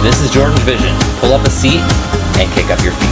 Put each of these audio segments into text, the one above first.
This is JordangeVision. Pull up a seat and kick up your feet.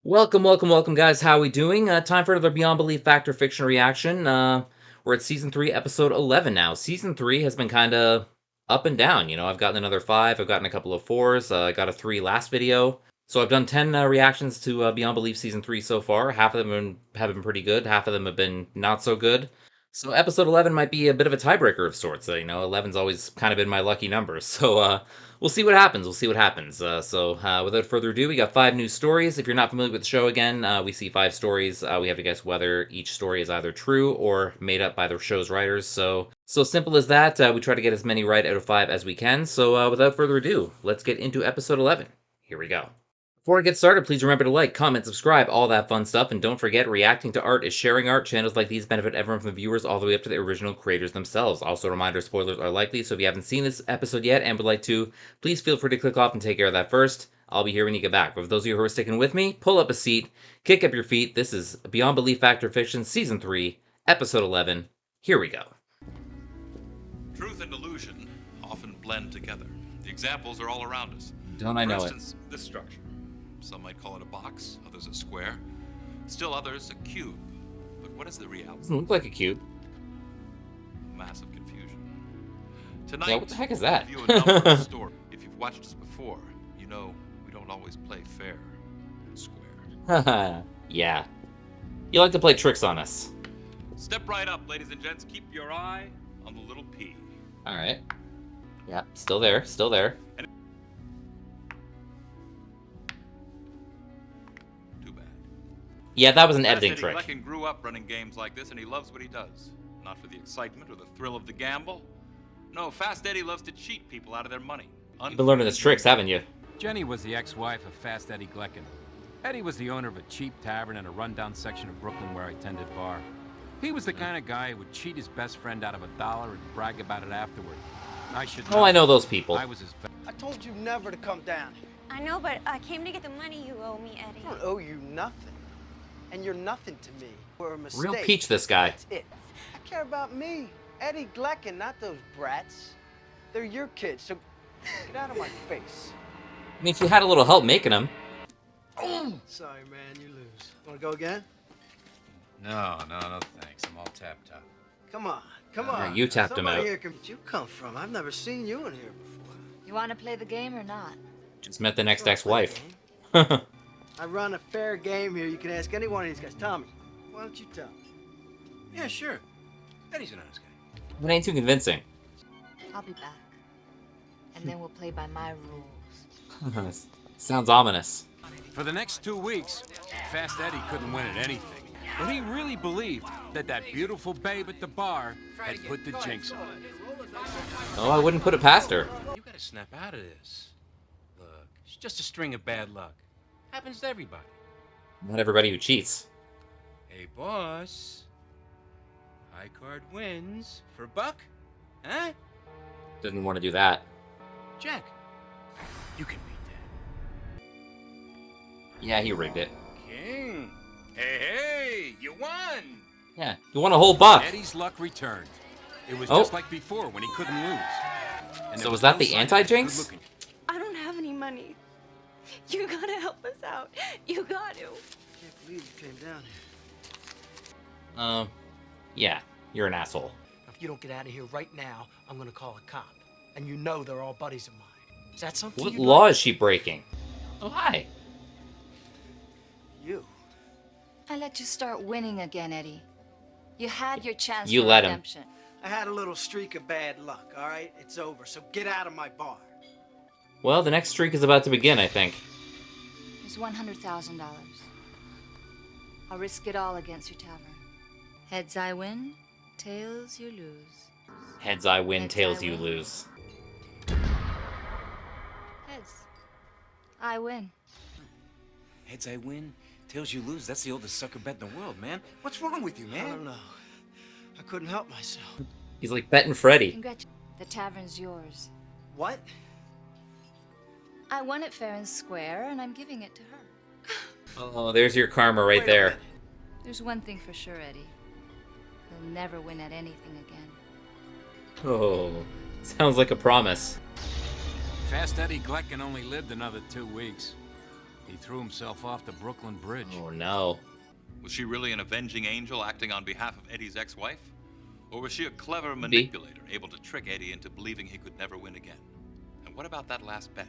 Welcome, guys. How we doing? Time for another Beyond Belief Fact or Fiction reaction. We're at Season 3, Episode 11 now. Season 3 has been kind of up and down. You know, I've gotten another 5, I've gotten a couple of 4s, I got a 3 last video. So I've done 10 reactions to Beyond Belief Season 3 so far. Half of them have been pretty good, half of them have been not so good. So episode 11 might be a bit of a tiebreaker of sorts. You know, 11's always kind of been my lucky number. So we'll see what happens. Without further ado, we got 5 new stories. If you're not familiar with the show, again, we see 5 stories. We have to guess whether each story is either true or made up by the show's writers. So simple as that. We try to get as many right out of 5 as we can. So without further ado, let's get into episode 11. Here we go. Before I get started, please remember to like, comment, subscribe, all that fun stuff, and don't forget, reacting to art is sharing art. Channels like these benefit everyone from the viewers all the way up to the original creators themselves. Also, a reminder, spoilers are likely, so if you haven't seen this episode yet and would like to, please feel free to click off and take care of that first. I'll be here when you get back. But for those of you who are sticking with me, pull up a seat, kick up your feet. This is Beyond Belief Fact or Fiction, Season 3, Episode 11. Here we go. Truth and illusion often blend together. The examples are all around us. Don't I know it? For instance, this structure. Some might call it a box, others a square, still others a cube. But what is the reality? Doesn't look like a cube. Massive confusion. Tonight, Yeah, what the heck is that? I'll give you a number of stories. If you've watched us before, you know we don't always play fair and square. Yeah. You like to play tricks on us. Step right up, ladies and gents. Keep your eye on the little P. Alright. Yeah, still there, still there. Yeah, that was an editing trick. Eddie grew up running games like this, and he loves what he does. Not for the excitement or the thrill of the gamble. No, Fast Eddie loves to cheat people out of their money. You've been learning his tricks, haven't you? Jenny was the ex-wife of Fast Eddie Glecken. Eddie was the owner of a cheap tavern in a rundown section of Brooklyn where I tended bar. He was the kind of guy who would cheat his best friend out of $1 and brag about it afterward. I should know. Oh, I know those people. I was his best. I told you never to come down here. I know, but I came to get the money you owe me, Eddie. I don't owe you nothing. And you're nothing to me. We're a mistake. Real peach, this guy. That's it. I care about me. Eddie Glecken, not those brats. They're your kids, so get out of my face. I mean, if you had a little help making them. Sorry, man, you lose. Want to go again? No, thanks. I'm all tapped out. Come on. Yeah, you tapped him out. Somebody here can... Where'd you come from? I've never seen you in here before. You want to play the game or not? Just met the next ex-wife. I run a fair game here. You can ask any one of these guys. Tommy, why don't you tell me? Yeah, sure. Eddie's a nice guy. It ain't too convincing. I'll be back. And then we'll play by my rules. Sounds ominous. For the next 2 weeks, Fast Eddie couldn't win at anything. But he really believed that beautiful babe at the bar had put the jinx on it. Oh, I wouldn't put it past her. You gotta snap out of this. Look, it's just a string of bad luck. Happens to everybody. Not everybody who cheats. Hey, boss. High card wins for Buck? Huh? Didn't want to do that. Jack, you can beat that. Yeah, he rigged it. King. Hey, you won! Yeah, you won a whole buck. Eddie's luck returned. It was just like before when he couldn't lose. And So was that the anti-jinx? I don't have any money. You gotta help us out. You got to. I can't believe you came down here. Yeah, you're an asshole. If you don't get out of here right now, I'm gonna call a cop. And you know they're all buddies of mine. Is that something What you law is she breaking? Oh, hi. You. I let you start winning again, Eddie. You had your chance You for let him. redemption. I had a little streak of bad luck, all right? It's over, so get out of my bar. Well, the next streak is about to begin, I think. It's $100,000. I'll risk it all against your tavern. Heads I win, tails you lose. Heads I win, Heads tails I you win. lose. Heads. I win. Heads I win, tails you lose. That's the oldest sucker bet in the world, man. What's wrong with you, I don't man? know. I couldn't help myself. He's like betting Freddy. Congratulations. The tavern's yours. What? I won it fair and square, and I'm giving it to her. Oh, there's your karma right Wait a there. minute. There's one thing for sure, Eddie. You'll never win at anything again. Oh, Sounds like a promise. Fast Eddie Glecken only lived another 2 weeks. He threw himself off the Brooklyn Bridge. Oh no. Was she really an avenging angel acting on behalf of Eddie's ex-wife? Or was she a clever Be. manipulator able to trick Eddie into believing he could never win again? And what about that last bet?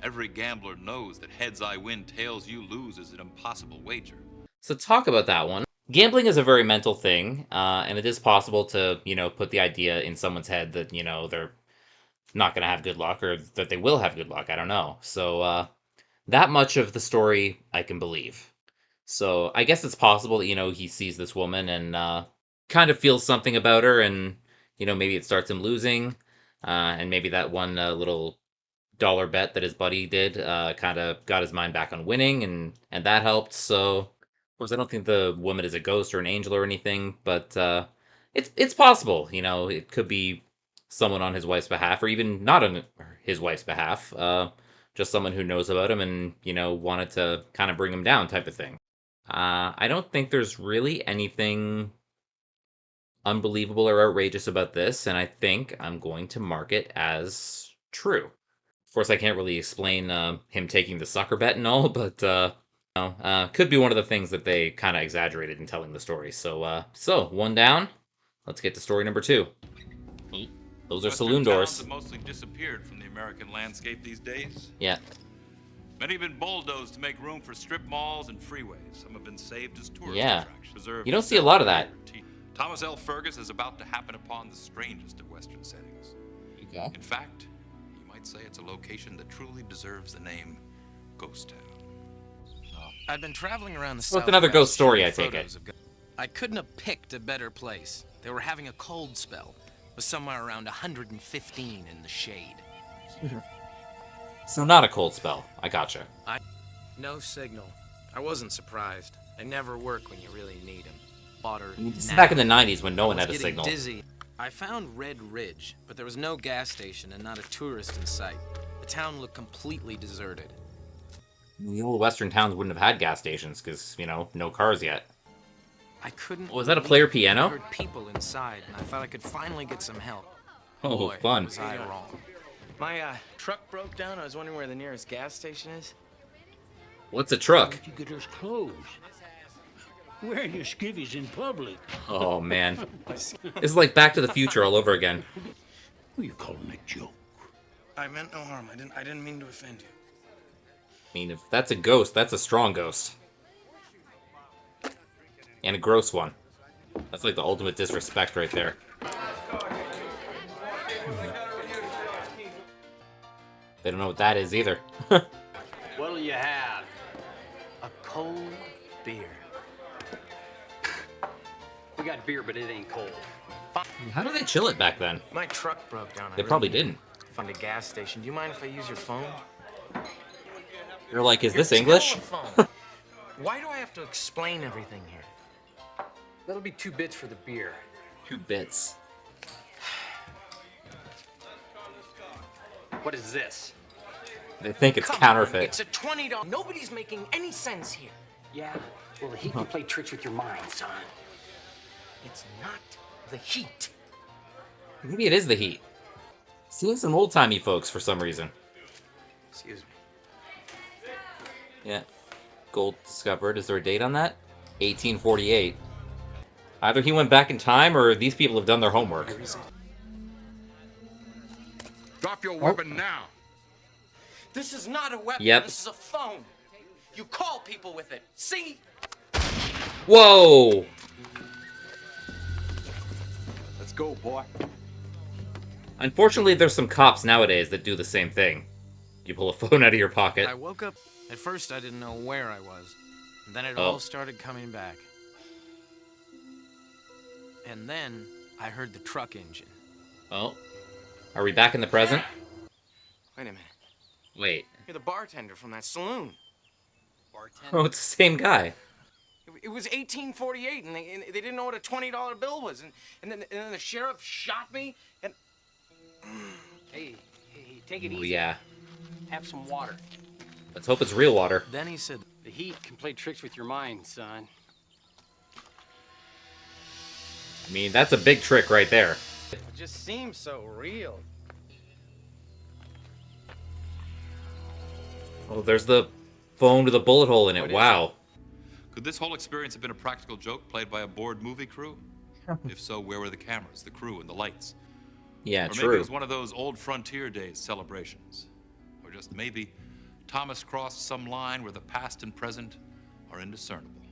Every gambler knows that heads I win, tails you lose is an impossible wager. So talk about that one. Gambling is a very mental thing, and it is possible to, put the idea in someone's head that, they're not going to have good luck or that they will have good luck. I don't know. So that much of the story I can believe. So I guess it's possible that, he sees this woman and kind of feels something about her and, maybe it starts him losing. And maybe that one little dollar bet that his buddy did kind of got his mind back on winning and that helped. So, of course, I don't think the woman is a ghost or an angel or anything, but it's possible. It could be someone on his wife's behalf or even not on his wife's behalf. Just someone who knows about him and, wanted to kind of bring him down type of thing. I don't think there's really anything unbelievable or outrageous about this, and I think I'm going to mark it as true. Of course, I can't really explain him taking the sucker bet and all, but could be one of the things that they kind of exaggerated in telling the story. So one down. Let's get to story number 2. Those are Western saloon towns doors. have mostly disappeared from the American landscape these days. Yeah. Many have been bulldozed to make room for strip malls and freeways. Some have been saved as tourist Yeah. attractions. Preserved You don't to see a lot of celebrate that. their Thomas L. Fergus is about to happen upon the strangest of Western settings. Okay. In fact, you might say it's a location that truly deserves the name Ghost Town. I'd been traveling around the Well, it's another Southwest ghost story, shooting I take photos it. of I couldn't have picked a better place. They were having a cold spell. It was somewhere around 115 in the shade. So not a cold spell. I gotcha. No signal. I wasn't surprised. They never work when you really need them. Water. This is now. back in the 90s when no one I had was a getting signal. Dizzy. I found Red Ridge, but there was no gas station and not a tourist in sight. The town looked completely deserted. The old western towns wouldn't have had gas stations because, no cars yet. I couldn't. Was that a believe player it. piano? I heard people inside, and I thought I could finally get some help. Oh, Boy, fun. was I wrong. My truck broke down. I was wondering where the nearest gas station is. What's a truck? You get us clothes. Wearing your skivvies in public. Oh, man. This is like Back to the Future all over again. Who you calling a joke? I meant no harm. I didn't mean to offend you. I mean, if that's a ghost, that's a strong ghost. And a gross one. That's like the ultimate disrespect right there. They don't know what that is either. What'll you have? A cold beer. We got beer, but it ain't cold. How did they chill it back then? My truck broke down. They probably didn't. Found a gas station. Do you mind if I use your phone? They're like, is this Your English? telephone. Why do I have to explain everything here? That'll be 2 bits for the beer. 2 bits. What is this? They think it's Come on, counterfeit. it's a $20. Nobody's making any sense here. Yeah? Well, the heat can play tricks with your mind, son. It's not the heat. Maybe it is the heat. Seeing some old-timey folks for some reason. Excuse me. Yeah. Gold discovered. Is there a date on that? 1848. Either he went back in time or these people have done their homework. Where is it? Drop your weapon now. This is not a weapon. Yep. This is a phone. You call people with it. See? Whoa! Let's go, boy. Unfortunately, there's some cops nowadays that do the same thing. You pull a phone out of your pocket. I woke up. At first, I didn't know where I was. And then it Oh. all started coming back. And then I heard the truck engine. Oh. Are we back in the present? Wait a minute. Wait. You're the bartender from that saloon. Oh, it's the same guy. It was 1848, and they didn't know what a $20 bill was. And then the sheriff shot me, and... Hey, take it Oh, easy. yeah. Have some water. Let's hope it's real water. Then he said, The heat can play tricks with your mind, son. I mean, that's a big trick right there. It just seems so real. Oh, there's the phone with a bullet hole in it. Wow. Could this whole experience have been a practical joke played by a bored movie crew? If so, where were the cameras, the crew, and the lights? Yeah, Or maybe true. it was one of those old Frontier Days celebrations. Or just maybe Thomas crossed some line where the past and present are indiscernible.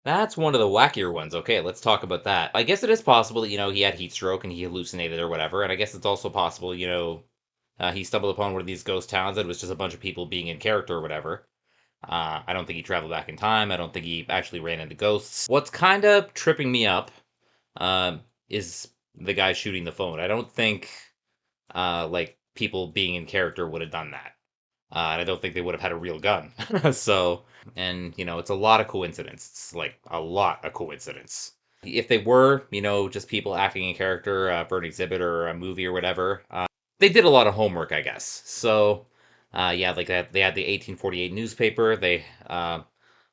That's one of the wackier ones. Okay, let's talk about that. I guess it is possible that, he had heat stroke and he hallucinated or whatever. And I guess it's also possible, he stumbled upon one of these ghost towns and it was just a bunch of people being in character or whatever. I don't think he traveled back in time. I don't think he actually ran into ghosts. What's kind of tripping me up is the guy shooting the phone. I don't think like people being in character would have done that. And I don't think they would have had a real gun. So, and it's a lot of coincidence. It's like a lot of coincidence. If they were, just people acting in character for an exhibit or a movie or whatever, they did a lot of homework, I guess. So, yeah, like they had the 1848 newspaper. They,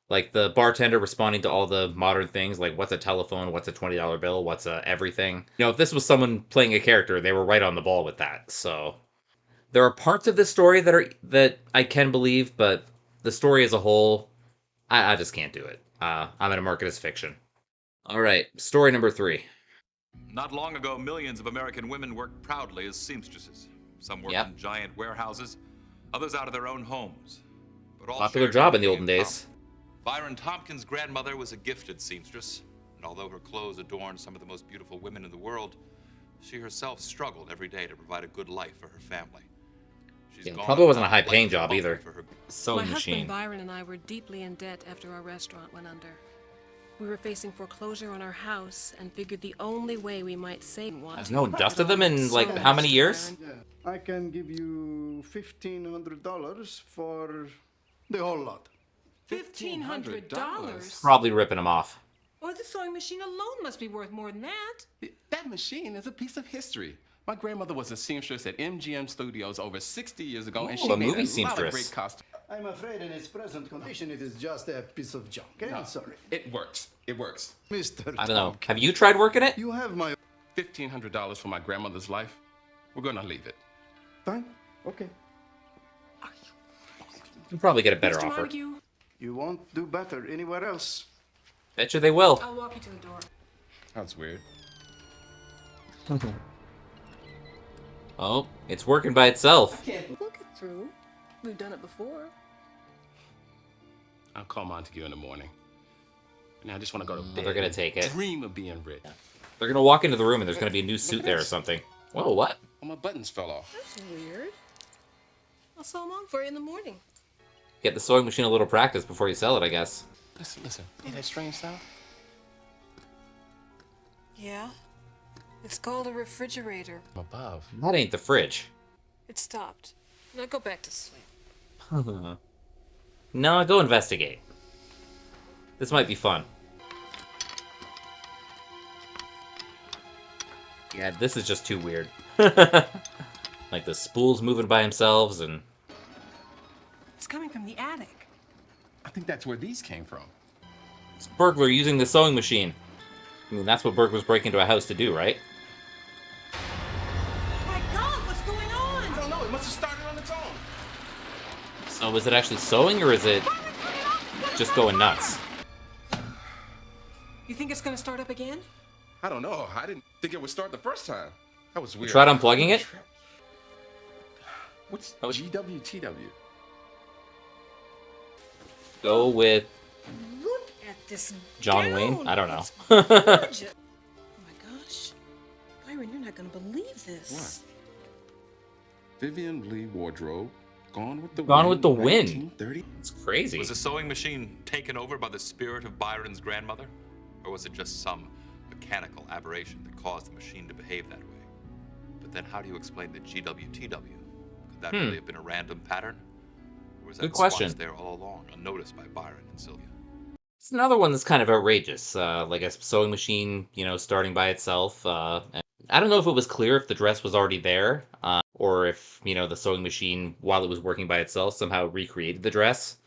like the bartender responding to all the modern things, like what's a telephone, what's a $20 bill, what's a everything. If this was someone playing a character, they were right on the ball with that. So, there are parts of this story that I can believe, but the story as a whole, I just can't do it. I'm gonna mark it as fiction. All right, story number 3. Not long ago, millions of American women worked proudly as seamstresses. Some worked Yep. in giant warehouses, others out of their own homes. But all Popular shared job in the one olden thing in days. common. Byron Tompkins' grandmother was a gifted seamstress, and although her clothes adorned some of the most beautiful women in the world, she herself struggled every day to provide a good life for her family. She's Yeah, gone probably on wasn't a about high-paying life job bumping either. for her. Sewing My machine. husband Byron and I were deeply in debt after our restaurant went under. We were facing foreclosure on our house and figured the only way we might save one. Has no one dusted them in like how many years? Yeah, I can give you $1,500 for the whole lot. $1,500? Probably ripping them off. Oh, the sewing machine alone must be worth more than that. That machine is a piece of history. My grandmother was a seamstress at MGM Studios over 60 years ago, and Ooh, she a made movie a lot seamstress. of great costumes. I'm afraid in its present condition it is just a piece of junk. Eh? No, Sorry. It works. It works. Mr. I don't know. Tompkins, Have you tried working it? you have my... $1,500 for my grandmother's life. We're gonna leave it. Fine. Okay. You'll probably get a better Mr. offer. Montague, You won't do better anywhere else. Bet you they will. I'll walk you to the door. That's weird. Oh, it's working by itself. Look it through. We've done it before. I'll call Montague in the morning. And I just want to go to bed. They're gonna take it. Dream of being rich. They're gonna walk into the room and there's gonna be a new suit there or something. Whoa, what? Oh, my buttons fell off. That's weird. I'll sew them on for you in the morning. Get the sewing machine a little practice before you sell it, I guess. Listen. Hear that strange sound? Yeah. It's called a refrigerator. From above. That ain't the fridge. It stopped. Now go back to sleep. No, go investigate. This might be fun. Yeah, this is just too weird. Like the spools moving by themselves and... It's coming from the attic. I think that's where these came from. It's a burglar using the sewing machine. I mean, that's what burglars break into a house to do, right? My God, what's going on? I don't know. It must have started on its own. So is it actually sewing or is it just going nuts? You think it's gonna start up again? I don't know. I didn't think it would start the first time. That was weird. Tried unplugging it? What's GWTW? Go with Look at this John gown. Wayne? I don't know. It's gorgeous. Oh my gosh. Byron, you're not gonna believe this. What? Vivian Lee wardrobe. Gone with the Gone Wind. with the Wind. 1930? It's crazy. Was the sewing machine taken over by the spirit of Byron's grandmother? Or was it just some mechanical aberration that caused the machine to behave that way? But then how do you explain the GWTW? Could that really have been a random pattern? Or was that Good question. squashed there all along, unnoticed by Byron and Sylvia? It's another one that's kind of outrageous. Like a sewing machine, starting by itself. And I don't know if it was clear if the dress was already there, or if, the sewing machine, while it was working by itself, somehow recreated the dress.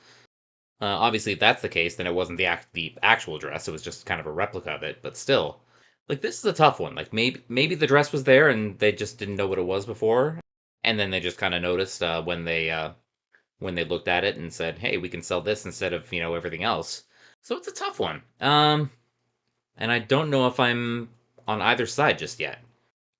Obviously, if that's the case, then it wasn't the actual dress. It was just kind of a replica of it. But still, Like, this is a tough one. Like, maybe the dress was there and they just didn't know what it was before, and then they just kind of noticed when they looked at it and said, "Hey, we can sell this instead of everything else." So it's a tough one. And I don't know if I'm on either side just yet.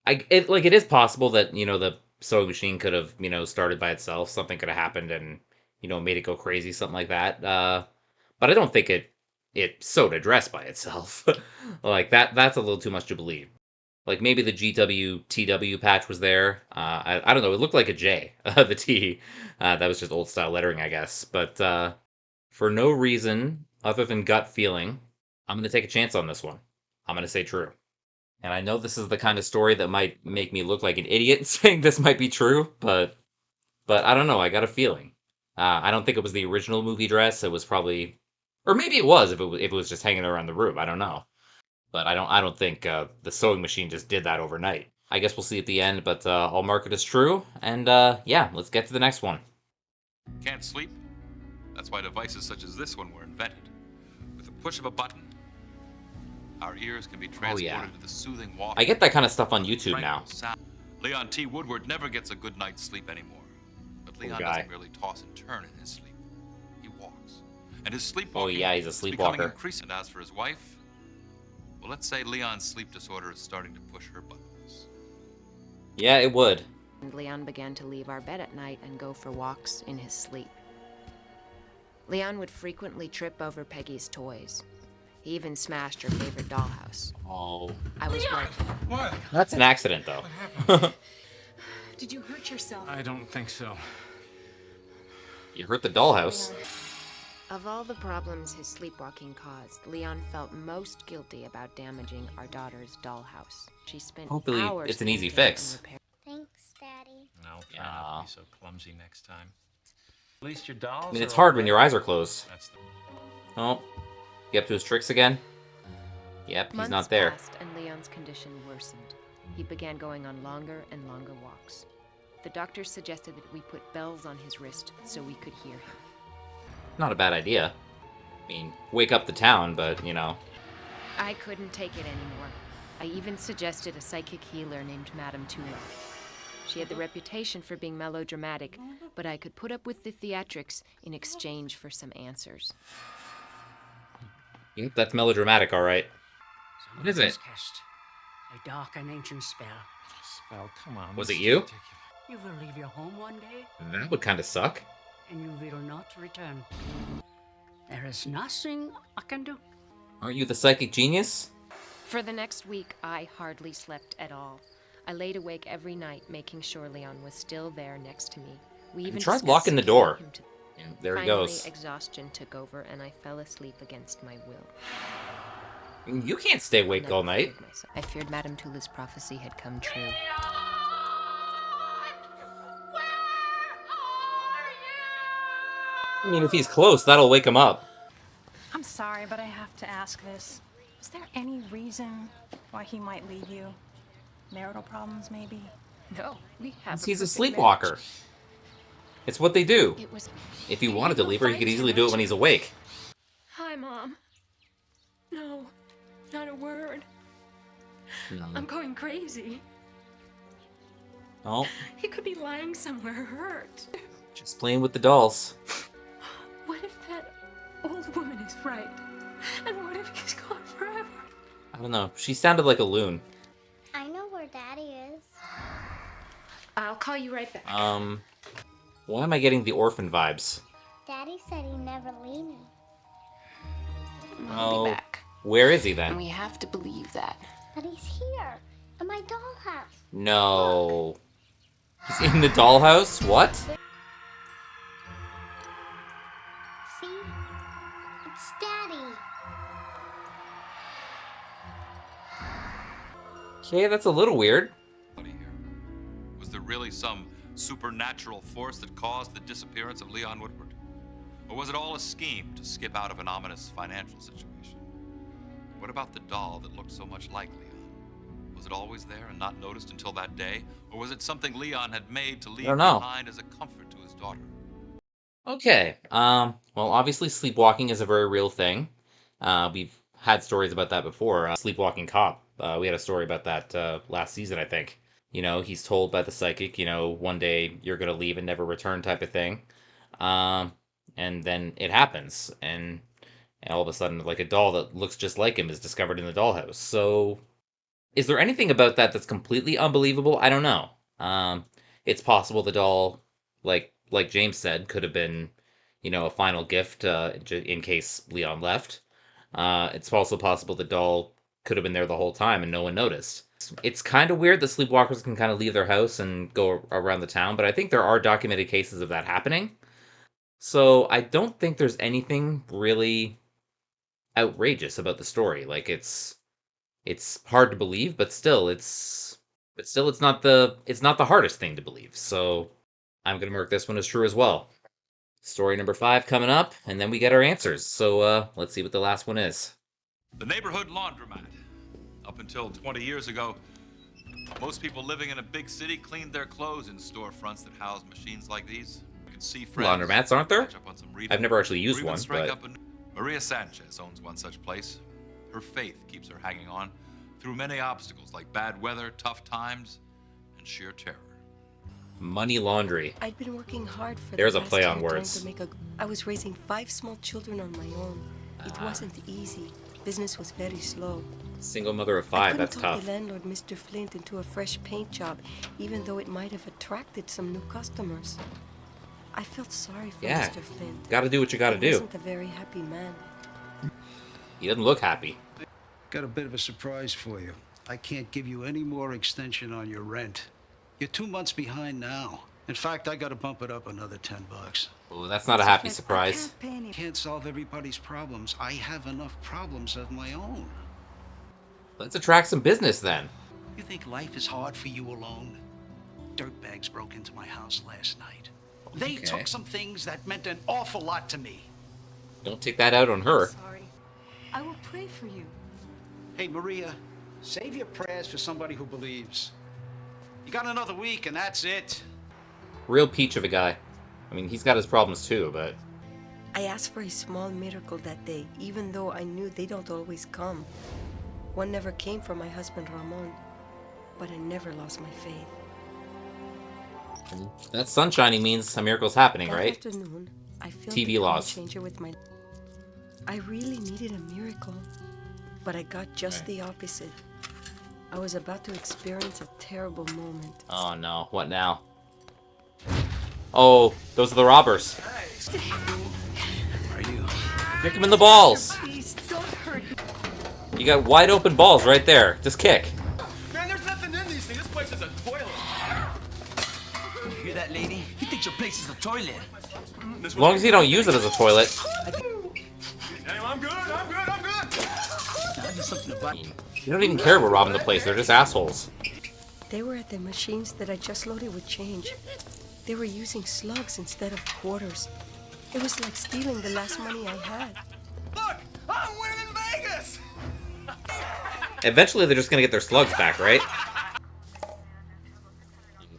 It is possible that the sewing machine could have started by itself. Something could have happened and made it go crazy, something like that. But I don't think it sewed a dress by itself. Like that's a little too much to believe. Like maybe the GWTW patch was there. I don't know. It looked like a J. The T. That was just old style lettering, I guess. But for no reason other than gut feeling, I'm gonna take a chance on this one. I'm gonna say true. And I know this is the kind of story that might make me look like an idiot saying this might be true, but I don't know. I got a feeling. I don't think it was the original movie dress. It was probably, or maybe it was if it was just hanging around the room. I don't know. But I don't think the sewing machine just did that overnight. I guess we'll see at the end, but I'll mark it as true. And yeah, let's get to the next one. Can't sleep? That's why devices such as this one were invented. With a push of a button, our ears can be transported to the soothing water. I get that kind of stuff on YouTube now. Sound. Leon T. Woodward never gets a good night's sleep anymore. But Leon doesn't really toss and turn in his sleep. He walks. And his sleepwalking he's a sleepwalker. becoming increasing. As for his wife, well, let's say Leon's sleep disorder is starting to push her buttons. Yeah, it would. And Leon began to leave our bed at night and go for walks in his sleep. Leon would frequently trip over Peggy's toys. He even smashed her favorite dollhouse. Oh. I was worried. What? That's an accident, though. Did you hurt yourself? I don't think so. You hurt the dollhouse. Of all the problems his sleepwalking caused, Leon felt most guilty about damaging our daughter's dollhouse. She spent Hopefully hours it's an easy painting fix. and repairing. Thanks, Daddy. No, try not to be so clumsy next time. At least your dolls. I mean, it's are hard when your already- eyes are closed. That's the... Oh, you up to his tricks again? Yep, he's Months not there. passed and Leon's condition worsened. He began going on longer and longer walks. The doctors suggested that we put bells on his wrist so we could hear him. Not a bad idea. I mean, wake up the town, but, I couldn't take it anymore. I even suggested a psychic healer named Madame Tula. She had the reputation for being melodramatic, but I could put up with the theatrics in exchange for some answers. Yep, that's melodramatic, all right. What is it? Cast a dark and ancient spell. Spell, come on. Was this it is you? ridiculous. You will leave your home one day, That would kind of suck. and you will not return. There is nothing I can do. Aren't you the psychic genius? For the next week, I hardly slept at all. I laid awake every night, making sure Leon was still there next to me. We even tried discussed locking the taking door. him to- Yeah, there he Finally, goes. exhaustion took over, and I fell asleep against my will. You can't stay awake Never all night. feared myself. I feared Madame Tula's prophecy had come true. I mean, if he's close, that'll wake him up. I'm sorry, but I have to ask this. Is there any reason why he might leave you? Marital problems, maybe? No, we have. He's a sleepwalker. It's what they do. It was. If he wanted to leave her, he could easily do it when he's awake. Hi, Mom. No, not a word. No. I'm going crazy. Oh, He could be lying somewhere hurt. just playing with the dolls. What if that old woman is right? And what if he's gone forever? I don't know. She sounded like a loon. I know where Daddy is. I'll call you right back. Why am I getting the orphan vibes? Daddy said he'd never leave me. I'll be back. Where is he And then? we have to believe that. But he's here, in my dollhouse. No. He's in the dollhouse? What? See? It's Daddy. Okay, that's a little weird. Was there really some supernatural force that caused the disappearance of Leon Woodward? Or was it all a scheme to skip out of an ominous financial situation? What about the doll that looked so much like Leon? Was it always there and not noticed until that day? Or was it something Leon had made to leave don't know. behind as a comfort to his daughter? Okay. Well, obviously sleepwalking is a very real thing. We've had stories about that before. Sleepwalking cop. We had a story about that last season, I think. You know, he's told by the psychic, you know, one day you're going to leave and never return type of thing. Um, and then it happens. And all of a sudden, like a doll that looks just like him is discovered in the dollhouse. So, is there anything about that that's completely unbelievable? I don't know. It's possible the doll, like James said, could have been, you know, a final gift in case Leon left. It's also possible the doll could have been there the whole time and no one noticed. It's kind of weird that sleepwalkers can kind of leave their house and go around the town, but I think there are documented cases of that happening. So I don't think there's anything really outrageous about the story. Like it's hard to believe, but still it's not the hardest thing to believe. So I'm gonna mark this one as true as well. Story number 5 coming up, and then we get our answers. So let's see what the last one is. The neighborhood laundromat. Up until 20 years ago, most people living in a big city cleaned their clothes in storefronts that housed machines like these. You could see friends. Laundromats, aren't there? Catch up on some reading, I've never actually used or even one, strike but up Maria Sanchez owns one such place. Her faith keeps her hanging on through many obstacles like bad weather, tough times, and sheer terror. money laundry. I'd been working hard for There's the a last play on 10 times words. to make I was raising 5 small children on my own. It wasn't easy. Business was very slow. Single mother of I 5, couldn't that's talk tough. the landlord, Mr. Flint, into a fresh paint job, even though it might have attracted some new customers. I felt sorry for Yeah, Mr. Flint. gotta do what you gotta He do. wasn't a very happy man. He doesn't look happy. Got a bit of a surprise for you. I can't give you any more extension on your rent. You're 2 months behind now. In fact, I gotta bump it up another $10. Oh, that's not a happy surprise. Can't solve everybody's problems. I have enough problems of my own. Let's attract some business then. You think life is hard for you alone? Dirtbags broke into my house last night. They Okay. took some things that meant an awful lot to me. Don't take that out on her. Sorry. I will pray for you. Hey, Maria, save your prayers for somebody who believes. You got another week, and that's it. Real peach of a guy. I mean, he's got his problems too, but I asked for a small miracle that day, even though I knew they don't always come. One never came for my husband Ramon, but I never lost my faith. that sun shining means a miracle's happening, That right? afternoon, I felt TV the laws. changer with my. I really needed a miracle, but I got just the opposite. I was about to experience a terrible moment. Oh no, what now? Oh, those are the robbers. Are you? Kick him in the balls. Please don't hurt me. You got wide open balls right there. Just kick. Man, there's nothing in these things. This place is a toilet. You hear that, lady? He thinks your place is a toilet. As long as you don't use it as a toilet. Hey, I'm good. I'm good. I did something about it. You don't even care about robbing the place. They're just assholes. They were at the machines that I just loaded with change. They were using slugs instead of quarters. It was like stealing the last money I had. Look, I'm winning in Vegas. Eventually, they're just gonna get their slugs back, right?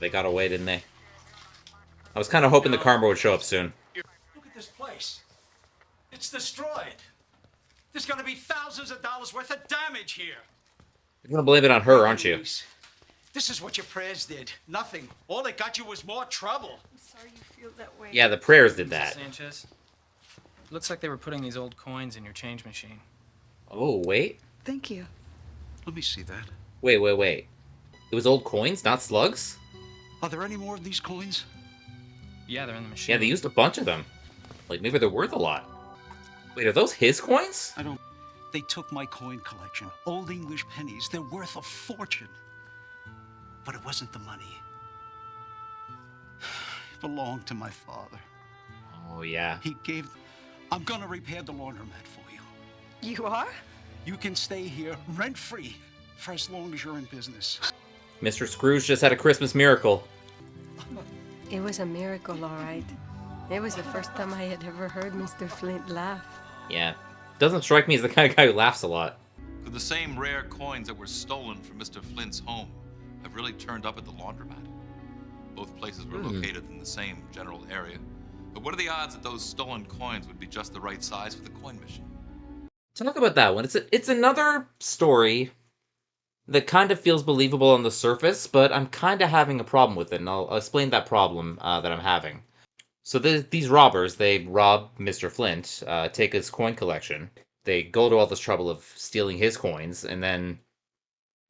They got away, didn't they? I was kind of hoping the karma would show up soon. Look at this place. It's destroyed. There's gonna be thousands of dollars worth of damage here. You're gonna blame it on her, aren't you? This is what your prayers did. Nothing. All it got you was more trouble. I'm sorry you feel that way. Yeah, the prayers did that. Sanchez. Looks like they were putting these old coins in your change machine. Oh, wait. Thank you. Let me see that. Wait. It was old coins, not slugs? Are there any more of these coins? Yeah, they're in the machine. Yeah, they used a bunch of them. Like, maybe they're worth a lot. Wait, are those his coins? I don't. They took my coin collection. Old English pennies. They're worth a fortune. But it wasn't the money. It belonged to my father. Oh, yeah. He gave. I'm gonna repair the laundromat for you. You are? You can stay here rent-free for as long as you're in business. Mr. Scrooge just had a Christmas miracle. It was a miracle, all right. It was the first time I had ever heard Mr. Flint laugh. Yeah. Doesn't strike me as the kind of guy who laughs a lot. Could the same rare coins that were stolen from Mr. Flint's home have really turned up at the laundromat? Both places were located in the same general area. But what are the odds that those stolen coins would be just the right size for the coin machine? Talk about that one. It's another story that kind of feels believable on the surface, but I'm kind of having a problem with it, and I'll explain that problem that I'm having. So these robbers, they rob Mr. Flint, take his coin collection. They go to all this trouble of stealing his coins, and then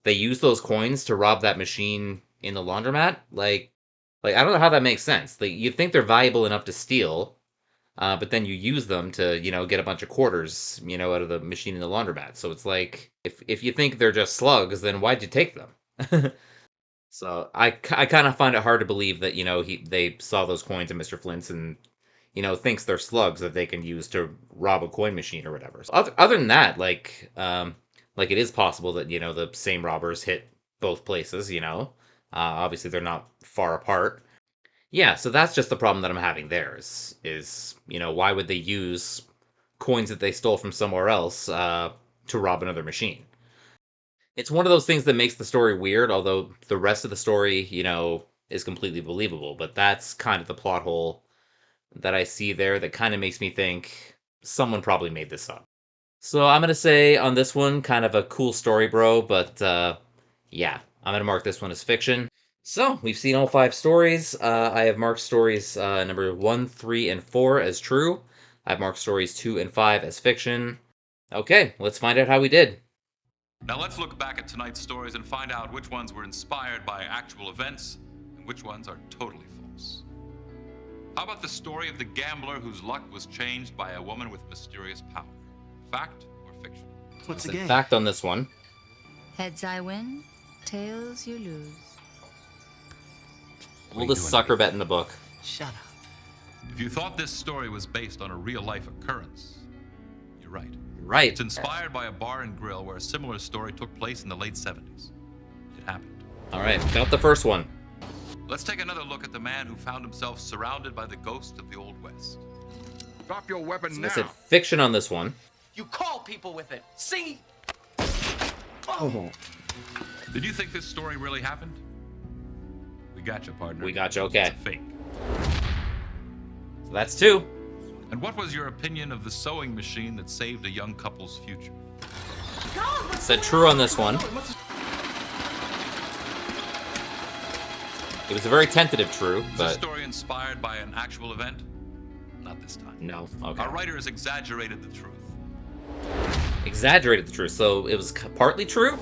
they use those coins to rob that machine in the laundromat. Like I don't know how that makes sense. Like you'd think they're valuable enough to steal, but then you use them to, get a bunch of quarters, out of the machine in the laundromat. So it's like, if you think they're just slugs, then why'd you take them? So I kind of find it hard to believe that, they saw those coins in Mr. Flint's and, thinks they're slugs that they can use to rob a coin machine or whatever. So other than that, like it is possible that, the same robbers hit both places, obviously they're not far apart. Yeah, so that's just the problem that I'm having there is why would they use coins that they stole from somewhere else to rob another machine? It's one of those things that makes the story weird, although the rest of the story, is completely believable. But that's kind of the plot hole that I see there that kind of makes me think someone probably made this up. So I'm going to say on this one, kind of a cool story, bro, but yeah, I'm going to mark this one as fiction. So, we've seen all 5 stories. I have marked stories number 1, 3, and 4 as true. I've marked stories 2 and 5 as fiction. Okay, let's find out how we did. Now let's look back at tonight's stories and find out which ones were inspired by actual events and which ones are totally false. How about the story of the gambler whose luck was changed by a woman with mysterious power? Fact or fiction? What's the game? Fact on this one. Heads I win, tails you lose. Oldest sucker bet in the book. Shut up. If you thought this story was based on a real-life occurrence, you're right. Right. It's inspired by a bar and grill where a similar story took place in the late 70s. It happened. All right, got the first one. Let's take another look at the man who found himself surrounded by the ghost of the Old West. Drop your weapon So now. I said fiction on this one. You call people with it. See? Oh. Did you think this story really happened? We got you, partner. We got you, okay. It's a fake. So that's 2. And what was your opinion of the sewing machine that saved a young couple's future? Said true on this one. It was a very tentative true, Was but... this story inspired by an actual event? Not this time. No, okay. Our writers exaggerated the truth. Exaggerated the truth, so it was partly true?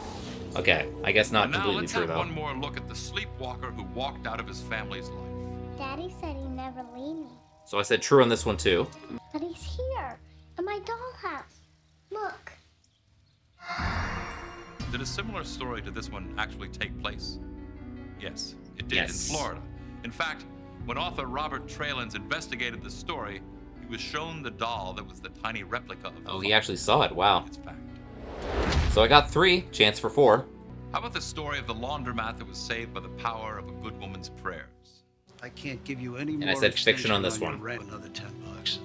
Okay, I guess not And now completely let's true, have though. one more look at the sleepwalker who walked out of his family's life. Daddy said he'd never leave me. So I said true on this one, too. But he's here, in my dollhouse. Look. Did a similar story to this one actually take place? Yes, it did Yes. in Florida. In fact, when author Robert Tralins investigated the story, he was shown the doll that was the tiny replica of the Oh, he father. actually saw it, wow. It's fact. So I got 3, chance for 4. How about the story of the laundromat that was saved by the power of a good woman's prayers? I can't give you any And more I said fiction on this your one. rent, another $10.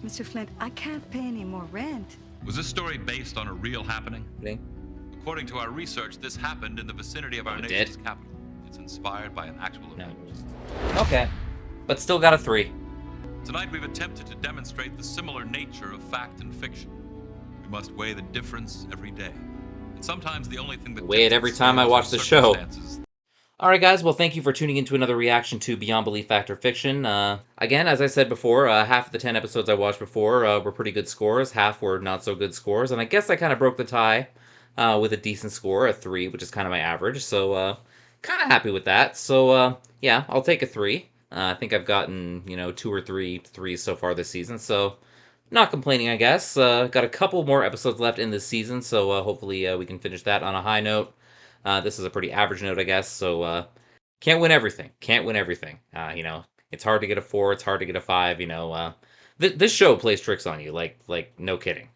Mr. Flint, I can't pay any more rent. Was this story based on a real happening? Okay. According to our research, this happened in the vicinity of our Oh, it nation's did? capital. It's inspired by an actual No. event. Okay. But still got a 3. Tonight we've attempted to demonstrate the similar nature of fact and fiction. We must weigh the difference every day. And sometimes the only thing that Weigh it tips every the time I scales watch are the show. circumstances. Alright guys, well thank you for tuning into another reaction to Beyond Belief Fact or Fiction. Again, as I said before, half of the 10 episodes I watched before were pretty good scores, half were not so good scores, and I guess I kind of broke the tie with a decent score, a 3, which is kind of my average, so kind of happy with that. So yeah, I'll take a 3. I think I've gotten, 2 or 3 3s so far this season, so not complaining, I guess. Got a couple more episodes left in this season, so hopefully we can finish that on a high note. This is a pretty average note, I guess, so can't win everything. Can't win everything. It's hard to get a 4, it's hard to get a 5, this show plays tricks on you, like no kidding.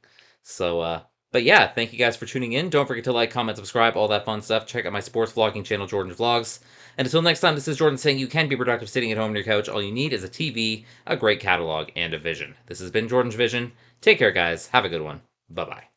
So, but yeah, thank you guys for tuning in. Don't forget to like, comment, subscribe, all that fun stuff. Check out my sports vlogging channel, JordangeVlogs. And until next time, this is Jordan saying you can be productive sitting at home on your couch. All you need is a TV, a great catalog, and a vision. This has been JordangeVision. Take care, guys. Have a good one. Bye-bye.